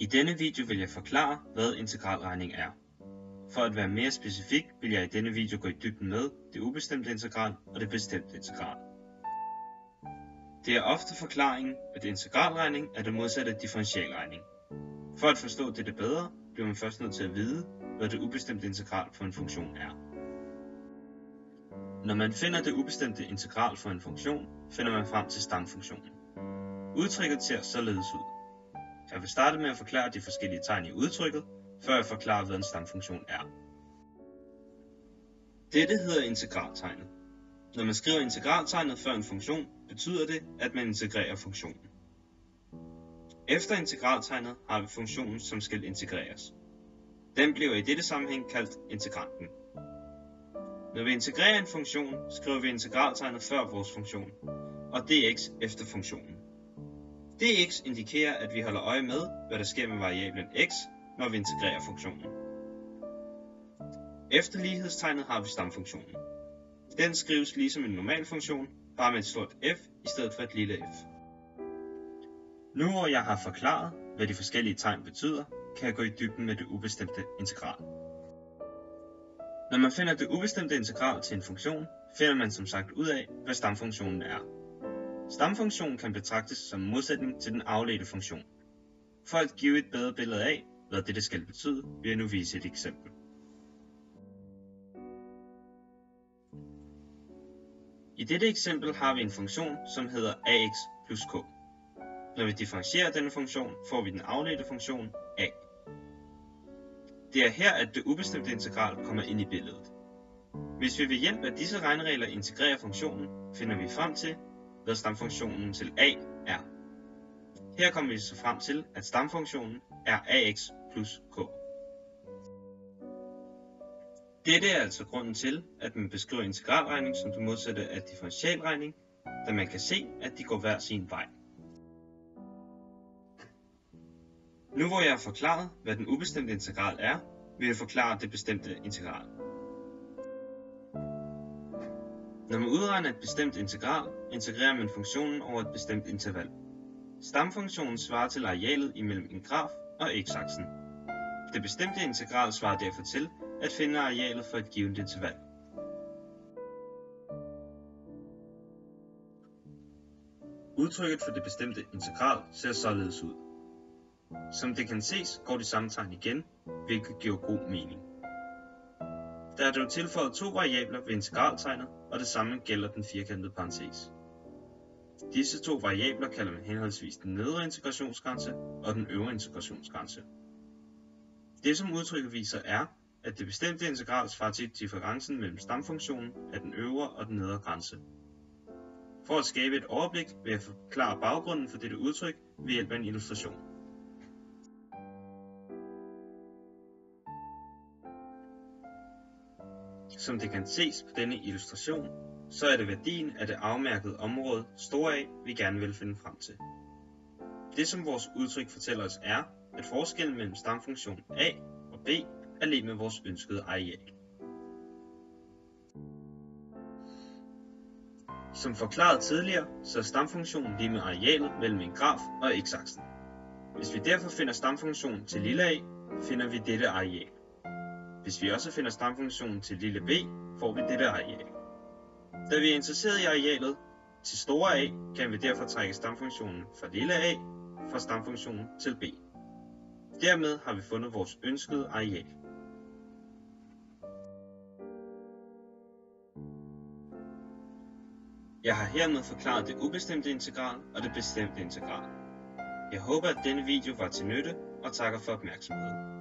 I denne video vil jeg forklare, hvad integralregning er. For at være mere specifik vil jeg i denne video gå i dybden med det ubestemte integral og det bestemte integral. Det er ofte forklaringen, at integralregning er det modsatte af differentialregning. For at forstå dette bedre, bliver man først nødt til at vide, hvad det ubestemte integral for en funktion er. Når man finder det ubestemte integral for en funktion, finder man frem til stamfunktionen. Udtrykket ser således ud. Jeg vil starte med at forklare de forskellige tegn i udtrykket, før jeg forklarer, hvad en stamfunktion er. Dette hedder integraltegnet. Når man skriver integraltegnet før en funktion, betyder det, at man integrerer funktionen. Efter integraltegnet har vi funktionen, som skal integreres. Den bliver i dette sammenhæng kaldt integranten. Når vi integrerer en funktion, skriver vi integraltegnet før vores funktion, og dx efter funktionen. dx indikerer, at vi holder øje med, hvad der sker med variablen x, når vi integrerer funktionen. Efter lighedstegnet har vi stamfunktionen. Den skrives ligesom en normal funktion, bare med et stort f i stedet for et lille f. Nu hvor jeg har forklaret, hvad de forskellige tegn betyder, kan jeg gå i dybden med det ubestemte integral. Når man finder det ubestemte integral til en funktion, finder man som sagt ud af, hvad stamfunktionen er. Stamfunktionen kan betragtes som en modsætning til den afledte funktion. For at give et bedre billede af, hvad dette skal betyde, vil jeg nu vise et eksempel. I dette eksempel har vi en funktion, som hedder ax plus k. Når vi differentierer denne funktion, får vi den afledte funktion a. Det er her, at det ubestemte integral kommer ind i billedet. Hvis vi ved hjælp af disse regneregler integrerer funktionen, finder vi frem til, hvad stamfunktionen til a er. Her kommer vi så frem til, at stamfunktionen er ax plus k. Dette er altså grunden til, at man beskriver integralregning som det modsatte af differentialregning, da man kan se, at de går hver sin vej. Nu hvor jeg har forklaret, hvad den ubestemte integral er, vil jeg forklare det bestemte integral. Når man udregner et bestemt integral, integrerer man funktionen over et bestemt interval. Stamfunktionen svarer til arealet imellem en graf og x-aksen. Det bestemte integral svarer derfor til at finde arealet for et givet interval. Udtrykket for det bestemte integral ser således ud. Som det kan ses, går de samme tegn igen, hvilket giver god mening. Der er dog tilføjet to variabler ved integraltegnet, og det samme gælder den firkantede parentes. Disse to variabler kalder man henholdsvis den nedre integrationsgrænse og den øvre integrationsgrænse. Det som udtrykket viser er, at det bestemte integral svarer til differencen mellem stamfunktionen af den øvre og den nedre grænse. For at skabe et overblik vil jeg forklare baggrunden for dette udtryk ved hjælp af en illustration. Som det kan ses på denne illustration, så er det værdien af det afmærkede område store A, vi gerne vil finde frem til. Det som vores udtryk fortæller os er, at forskellen mellem stamfunktion A og B er lig med vores ønskede areal. Som forklaret tidligere, så er stamfunktionen lig med arealet mellem en graf og x-aksen. Hvis vi derfor finder stamfunktionen til lille a, finder vi dette areal. Hvis vi også finder stamfunktionen til lille b, får vi dette areal. Da vi er interesseret i arealet til store A, kan vi derfor trække stamfunktionen fra lille a fra stamfunktionen til b. Dermed har vi fundet vores ønskede areal. Jeg har hermed forklaret det ubestemte integral og det bestemte integral. Jeg håber, at denne video var til nytte, og takker for opmærksomheden.